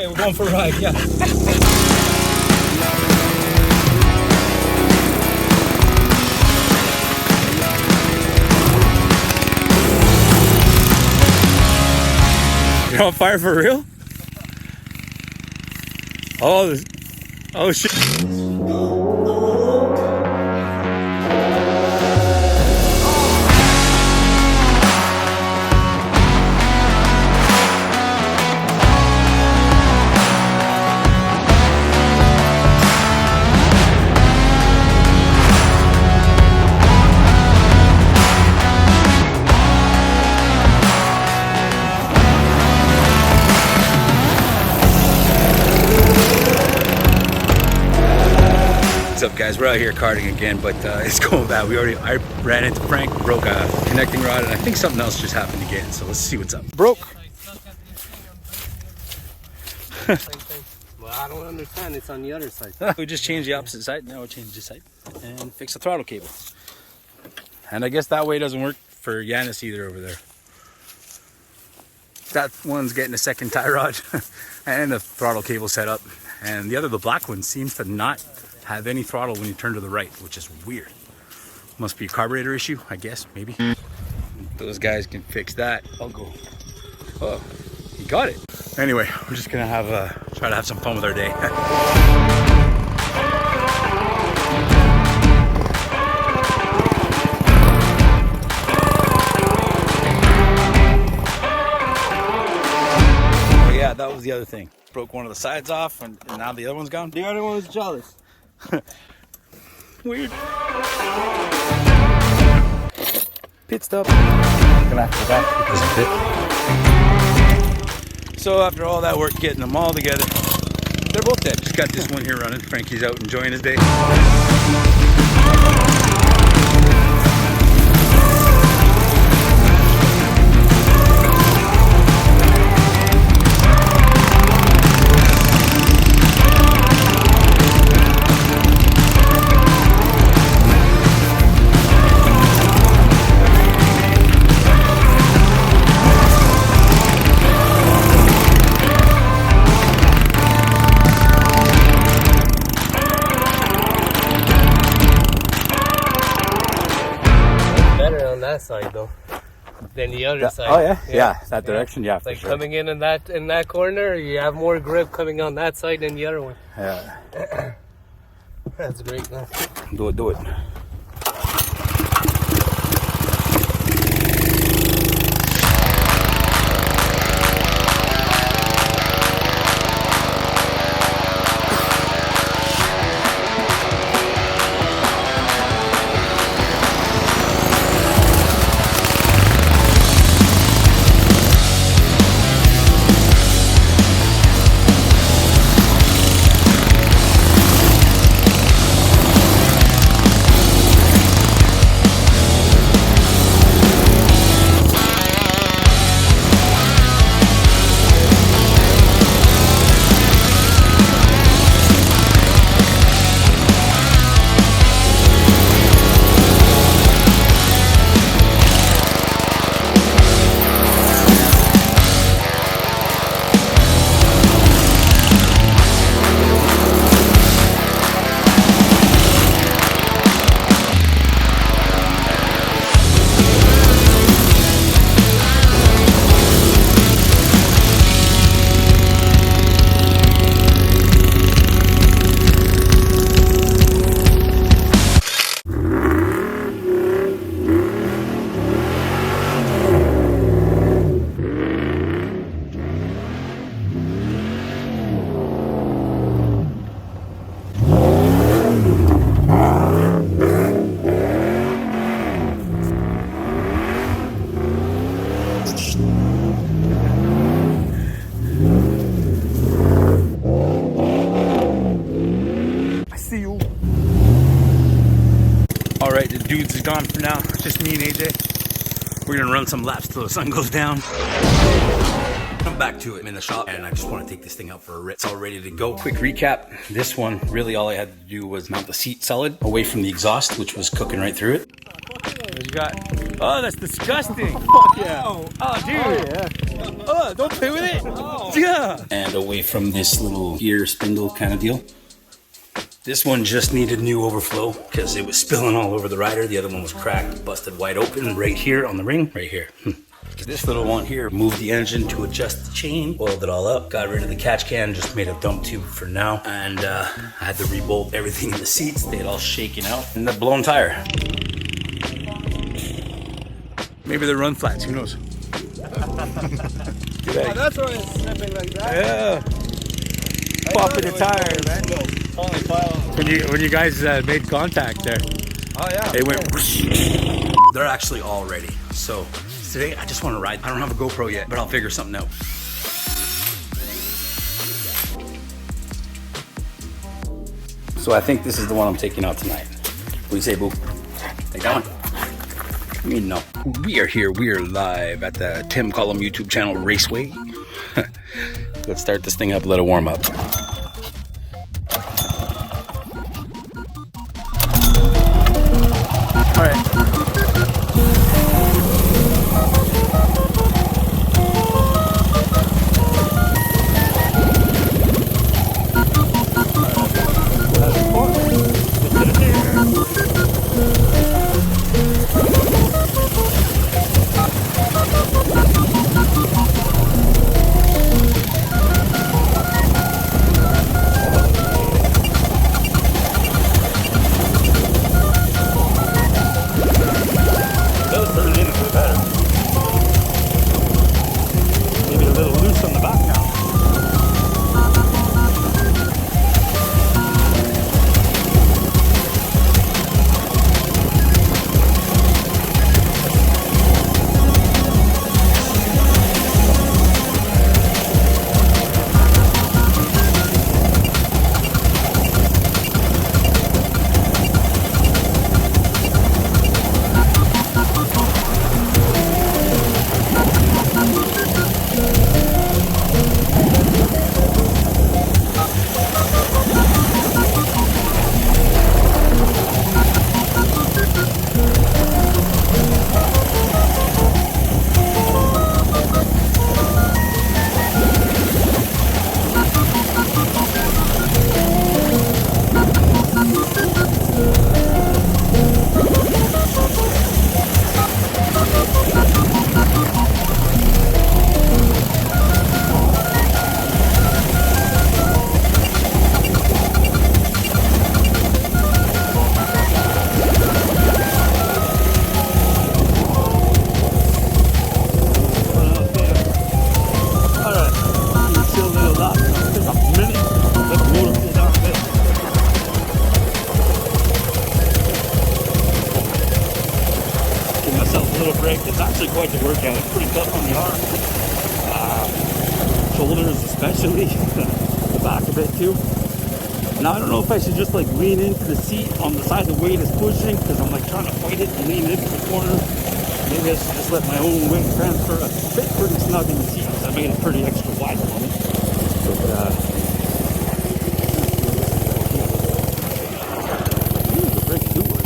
Okay, we're going for a ride, yeah. You're on fire for real? Oh, oh shit. What's up, guys? We're out here karting again, but it's going bad. I ran into Frank, broke a connecting rod, and I think something else just happened again. So let's see what's up. Broke. Well, I don't understand. It's on the other side. We just changed the opposite side. Now we'll change this side and fix the throttle cable. And I guess that way doesn't work for Yanis either over there. That one's getting a second tie rod and the throttle cable set up, and the black one, seems to not have any throttle when you turn to the right, which is weird. Must be a carburetor issue, I guess, maybe. Those guys can fix that. I'll go. Oh, he got it. Anyway, we're just gonna try to have some fun with our day. Oh yeah, that was the other thing. Broke one of the sides off, and now the other one's gone. The other one was jealous. Weird. Pit stop. Gonna have to go back because of pit. So after all that work getting them all together, they're both dead. Just got this one here running. Frankie's out enjoying his day. That side though than the other side. Oh yeah, that direction, yeah, for like sure. Coming in that corner, you have more grip coming on that side than the other one. Yeah. That's great, man. Do it. Alright, the dudes is gone for now. Just me and AJ. We're gonna run some laps till the sun goes down. Come back to it. I'm in the shop and I just want to take this thing out for a rip. It's all ready to go. Quick recap. This one, really all I had to do was mount the seat solid away from the exhaust, which was cooking right through it. What you got? Oh, that's disgusting. Fuck yeah. Oh, dude. Oh, don't play with it. Yeah. And away from this little gear spindle kind of deal. This one just needed new overflow because it was spilling all over the rider. The other one was cracked, busted wide open right here on the ring, right here. This little one here moved the engine to adjust the chain, oiled it all up, got rid of the catch can, just made a dump tube for now. And I had to rebolt everything in the seats. They had all shaken out. And the blown tire. Maybe they're run flats, who knows? Oh, that's why it's slipping like that. Yeah. Popping the tire, man. When you guys made contact there. Oh yeah. They went whoosh. They're actually all ready. So today I just want to ride. I don't have a GoPro yet, but I'll figure something out. So I think this is the one I'm taking out tonight. What do you say, boo? Take that one? I mean, no. We are here. We are live at the Tim Collum YouTube channel Raceway. Let's start this thing up, let it warm up. All right. It's actually quite the workout. It's pretty tough on the arm. Shoulders especially. The back a bit too. Now I don't know if I should just like lean into the seat on the side the weight is pushing because I'm like trying to fight it and lean into the corner. Maybe I should just let my own weight transfer. I fit pretty snug in the seat because I made it pretty extra wide for me. But the brake do work.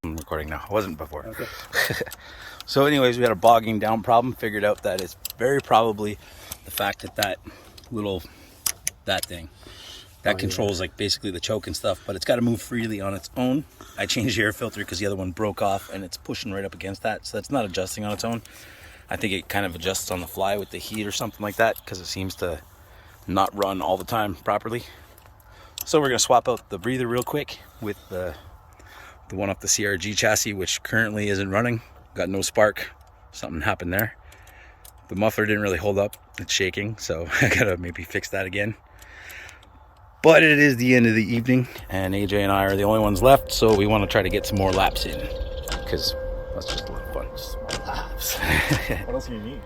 Recording now. I wasn't before. Okay. So anyways, we had a bogging down problem. Figured out that it's very probably the fact that that thing that controls like basically the choke and stuff, but it's got to move freely on its own. I changed the air filter because the other one broke off and it's pushing right up against that, so it's not adjusting on its own. I think it kind of adjusts on the fly with the heat or something like that because it seems to not run all the time properly. So we're gonna swap out the breather real quick with the one off the CRG chassis, which currently isn't running. Got no spark. Something happened there. The muffler didn't really hold up. It's shaking, so I gotta maybe fix that again. But it is the end of the evening, and AJ and I are the only ones left, so we want to try to get some more laps in, because that's just a little fun. Just more laps. What else do you need?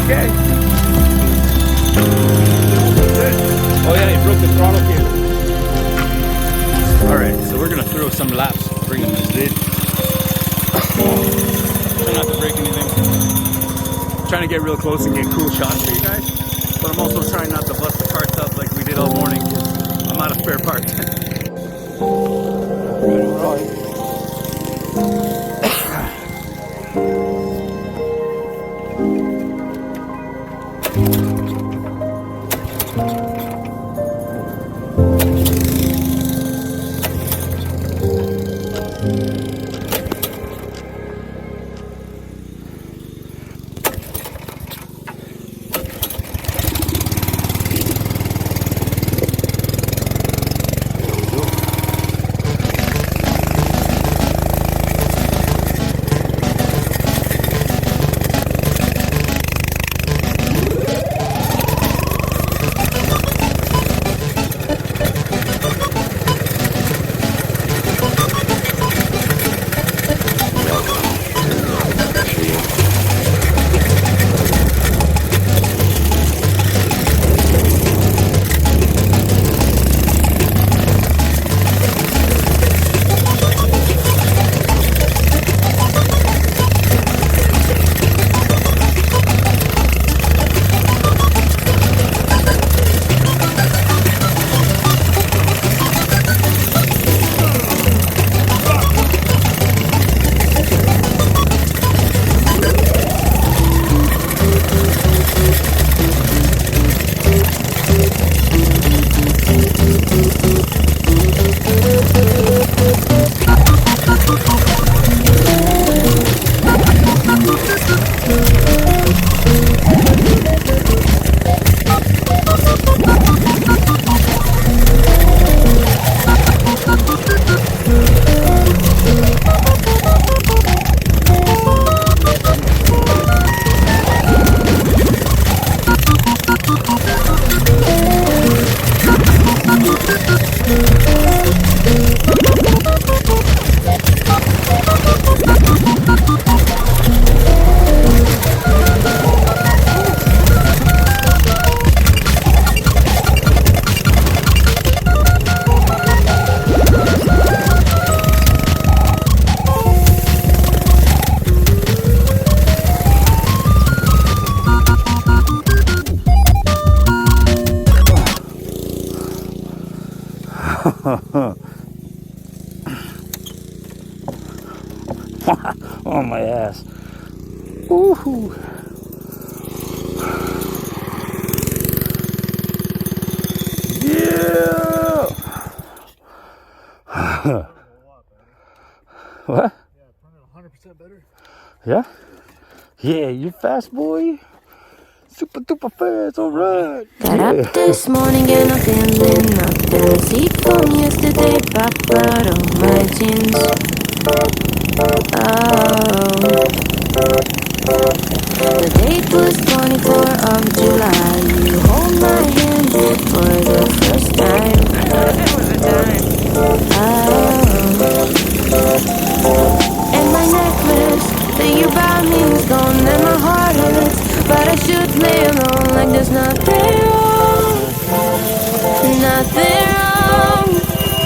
Okay. Oh yeah, you broke the throttle cable. Alright, so we're gonna throw some laps, bring them to Zid. Try not to break anything. Trying to get real close and get cool shots for you guys. But I'm also trying not to bust the carts up like we did all morning, because I'm out of spare parts. On my ass. Woohoo. Yeah. What? Yeah, 100% better. Yeah? Yeah, you fast, boy. Super duper fast, alright. Got up this morning and I'm feeling nothing. Seat from yesterday, pop out on my jeans. Oh, The date was 24th of July. You hold my hand for the first time. I thought it was a dime. And my necklace that you bought me is gone, and my heart hurts, but I should play along like there's nothing wrong. Nothing wrong.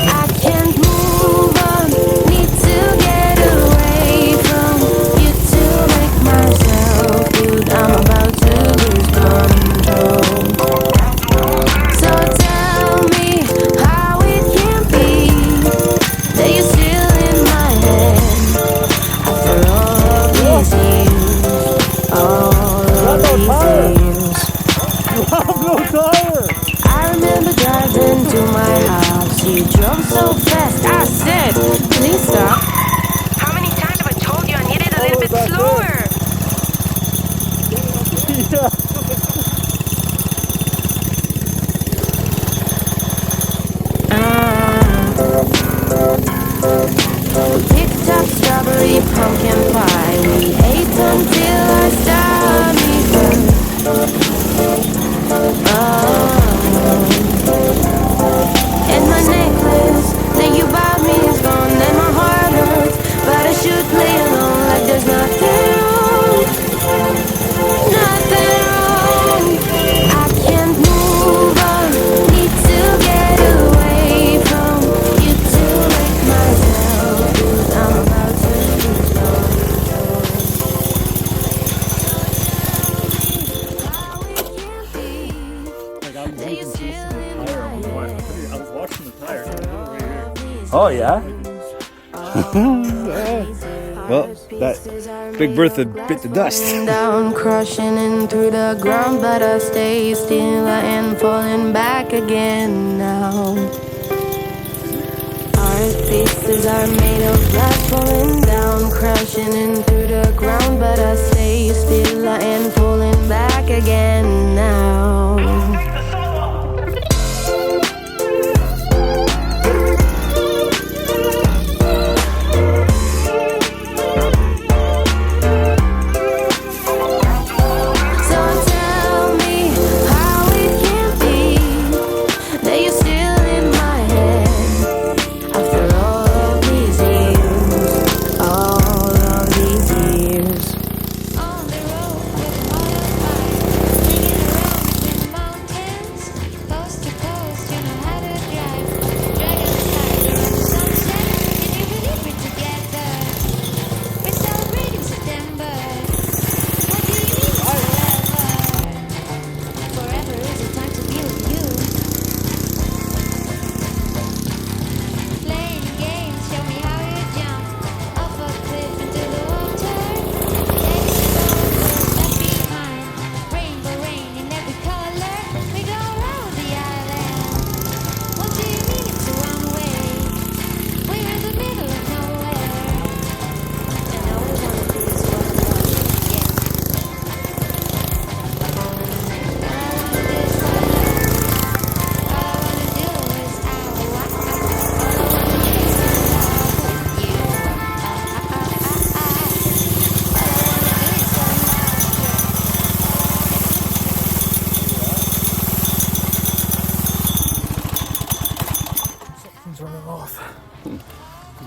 I can't move on. Need to get away from you to make myself feel I'm about to lose control. So tell me how it can be that you're still in my head after all these years. All of these years. No tire! I remember driving to my house. You drove so fast. I said, please stop. How many times have I told you I needed a little bit slower? We picked up strawberry pumpkin pie. We ate until our stomach hurt. And my necklace that you bought me is gone, and my heart hurts, but I should play along like there's nothing wrong. Nothing wrong. I can't move on. Need to get away from you to make myself lose. I'm about to lose control. How it can be that you're still in my head. I was watching the tire. Right here. Oh yeah. Well, that Big Bertha bit the dust. Down, crushing in through the ground, but I stay still. I am falling back again now. Our pieces are made of glass, falling down, crashing in through the ground, but I stay still. I am falling back again now.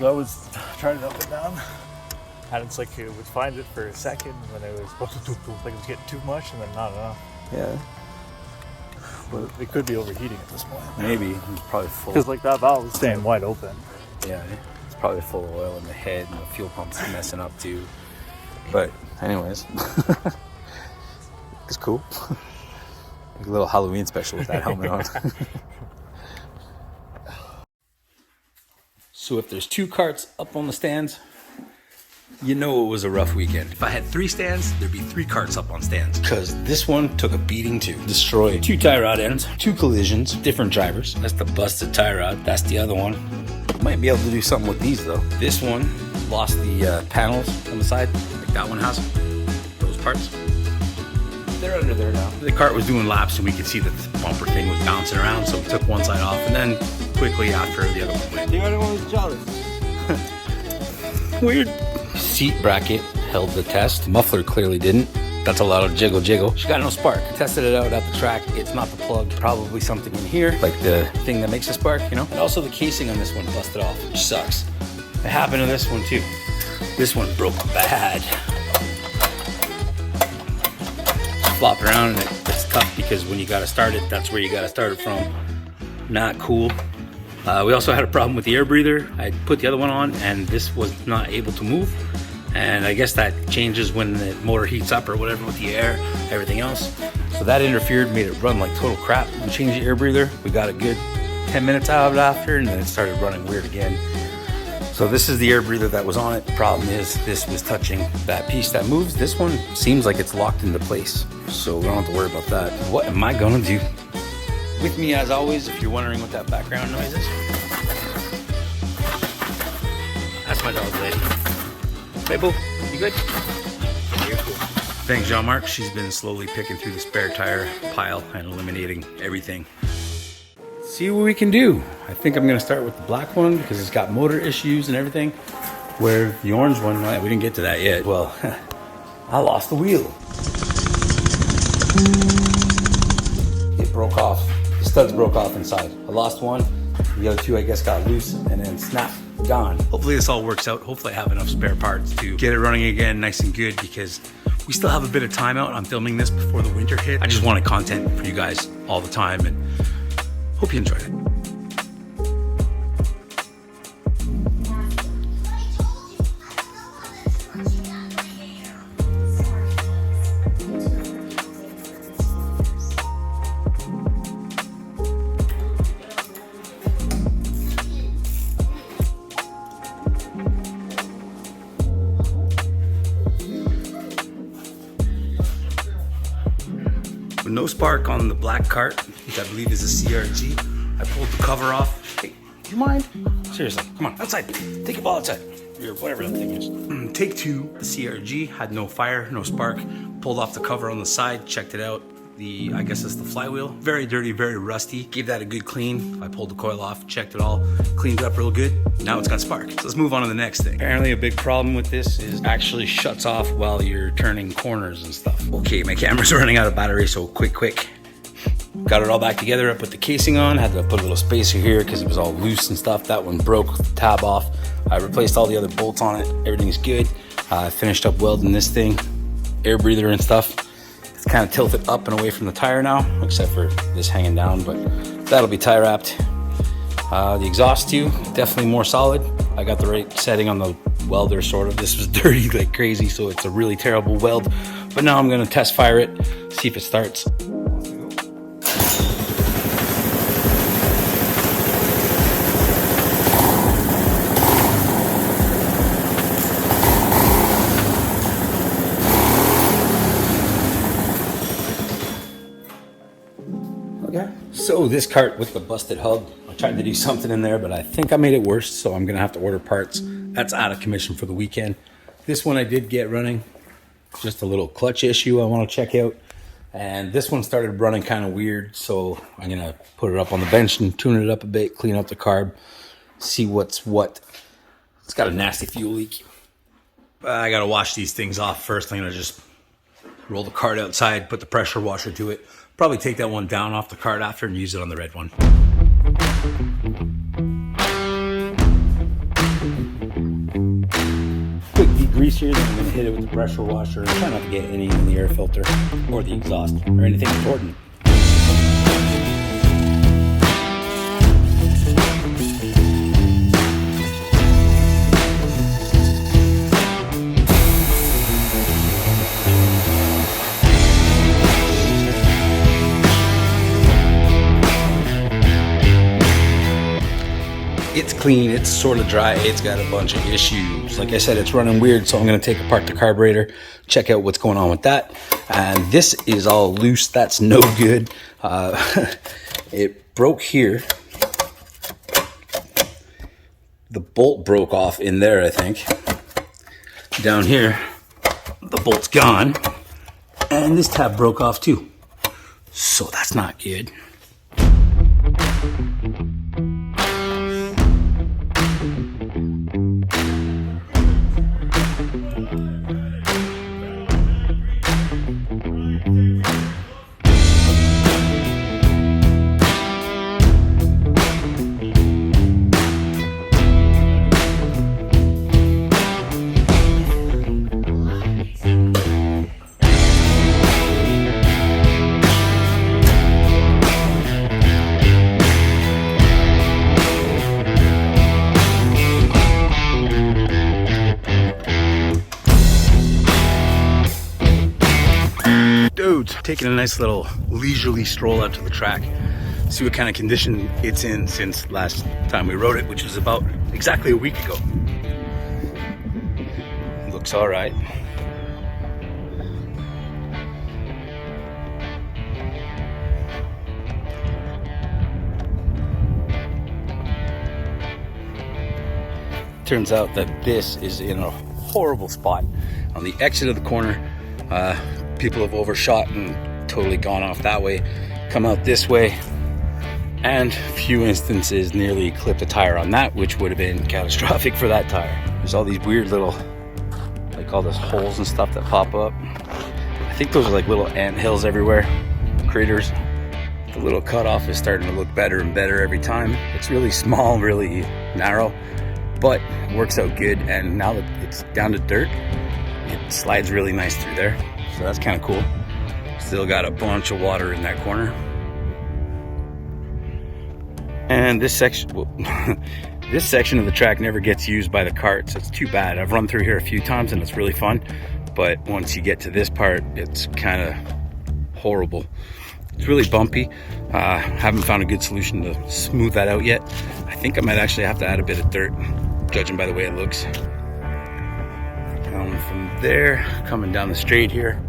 I was trying it up and down, and it's like it would find it for a second, and then it was like it was getting too much, and then not enough. Yeah. But it could be overheating at this point. Maybe. It's probably full. Because like that valve is staying wide open. Yeah, it's probably full of oil in the head, and the fuel pump's messing up too. But anyways, it's cool. Like a little Halloween special with that helmet on. So if there's 2 carts up on the stands, you know it was a rough weekend. If I had 3 stands, there'd be 3 carts up on stands. Because this one took a beating too. Destroyed 2 tie rod ends, 2 collisions, different drivers. That's the busted tie rod. That's the other one. Might be able to do something with these though. This one lost the panels on the side, like that one has. Those parts. They're under there now. The cart was doing laps and we could see that the bumper thing was bouncing around, so we took one side off and then quickly after the other one went. The other one was jealous. Weird. Seat bracket held the test. Muffler clearly didn't. That's a lot of jiggle jiggle. She got no spark. Tested it out at the track. It's not the plug. Probably something in here, like the thing that makes a spark, you know? And also the casing on this one busted off, which sucks. It happened to this one too. This one broke bad. Flop around and it's tough because when you gotta start it, that's where you gotta start it from. Not cool. We also had a problem with the air breather. I put the other one on and this was not able to move. And I guess that changes when the motor heats up or whatever with the air, everything else. So that interfered, made it run like total crap. We changed the air breather. We got a good 10 minutes out of it after, and then it started running weird again. So this is the air breather that was on it. The problem is this was touching that piece that moves. This one seems like it's locked into place. So we don't have to worry about that. What am I gonna do? With me as always, if you're wondering what that background noise is. That's my dog, Lady. Hey, boo, you good? You're cool. Thanks, Jean-Marc. She's been slowly picking through the spare tire pile and eliminating everything. See what we can do. I think I'm gonna start with the black one because it's got motor issues and everything. Where the orange one, we didn't get to that yet. Well, I lost the wheel. It broke off. The studs broke off inside. I lost one. The other two, I guess, got loose and then snap. Gone. Hopefully this all works out. Hopefully I have enough spare parts to get it running again nice and good because we still have a bit of time out. I'm filming this before the winter hit. I just wanted content for you guys all the time and hope you enjoyed it. No spark on the black kart, which I believe is a CRG. I pulled the cover off. Hey, do you mind? Seriously, come on, outside. Take a ball outside. Or whatever that thing is. Take two, the CRG had no fire, no spark. Pulled off the cover on the side, checked it out. I guess it's the flywheel. Very dirty, very rusty. Gave that a good clean. I pulled the coil off, checked it all, cleaned it up real good. Now it's got spark. So let's move on to the next thing. Apparently a big problem with this is it actually shuts off while you're turning corners and stuff. Okay, my camera's running out of battery, so quick. Got it all back together. I put the casing on, had to put a little spacer here because it was all loose and stuff. That one broke, the tab off. I replaced all the other bolts on it. Everything's good. I finished up welding this thing, air breather and stuff. It's kind of tilted up and away from the tire now, except for this hanging down, but that'll be tie wrapped. The exhaust too, definitely more solid. I got the right setting on the welder, sort of. This was dirty like crazy, so it's a really terrible weld. But now I'm gonna test fire it, see if it starts. Okay, so this cart with the busted hub, I tried to do something in there, but I think I made it worse, so I'm gonna have to order parts. That's out of commission for the weekend. This one I did get running, just a little clutch issue I wanna check out. And this one started running kind of weird, so I'm gonna put it up on the bench and tune it up a bit, clean up the carb, see what's what. It's got a nasty fuel leak. I gotta wash these things off first. I'm gonna just roll the cart outside, put the pressure washer to it. Probably take that one down off the cart after and use it on the red one. Quick degrease here, then I'm going to hit it with the pressure washer and try not to get any in the air filter or the exhaust or anything important. It's clean, it's sort of dry, it's got a bunch of issues. Like I said, it's running weird, so I'm gonna take apart the carburetor, check out what's going on with that. And this is all loose, that's no good. It broke here. The bolt broke off in there, I think. Down here, the bolt's gone. And this tab broke off too. So that's not good. food. Taking a nice little leisurely stroll out to the track. See what kind of condition it's in since last time we rode it, which was about exactly a week ago. Looks all right. Turns out that this is in a horrible spot. On the exit of the corner, people have overshot and totally gone off that way, come out this way, and a few instances nearly clipped a tire on that, which would have been catastrophic for that tire. There's all these weird little, like all those holes and stuff that pop up. I think those are like little ant hills everywhere, craters. The little cutoff is starting to look better and better every time. It's really small, really narrow, but works out good. And now that it's down to dirt, it slides really nice through there. So that's kind of cool. Still got a bunch of water in that corner. And this section, well, this section of the track never gets used by the karts. It's too bad. I've run through here a few times and it's really fun. But once you get to this part, it's kind of horrible. It's really bumpy. Haven't found a good solution to smooth that out yet. I think I might actually have to add a bit of dirt, judging by the way it looks. Down from there, coming down the straight here.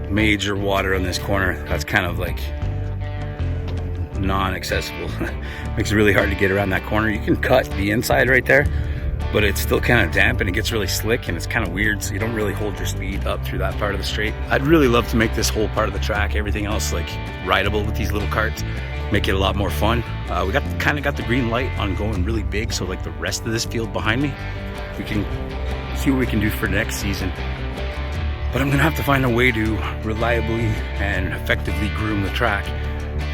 Major water on this corner. That's kind of like non-accessible. Makes it really hard to get around that corner. You can cut the inside right there, but it's still kind of damp and it gets really slick and it's kind of weird, so you don't really hold your speed up through that part of the straight. I'd really love to make this whole part of the track, everything else, like rideable with these little karts, make it a lot more fun. We kind of got the green light on going really big, so like the rest of this field behind me, we can see what we can do for next season. But I'm gonna have to find a way to reliably and effectively groom the track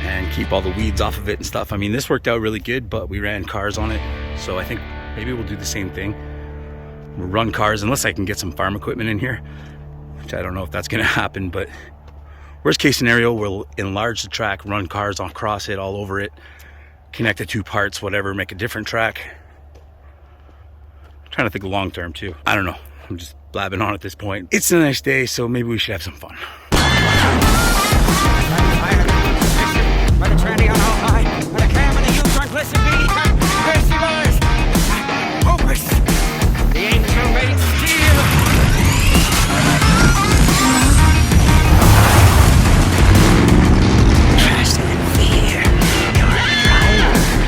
and keep all the weeds off of it and stuff. I mean, this worked out really good, but we ran cars on it, so I think maybe we'll do the same thing. We'll run cars unless I can get some farm equipment in here, which I don't know if that's gonna happen, but worst case scenario, we'll enlarge the track, run cars across it, all over it, connect the two parts, whatever, make a different track. I'm trying to think of long term too. I don't know, I'm just blabbing on at this point. It's a nice day, so maybe we should have some fun. By the tranny on all high.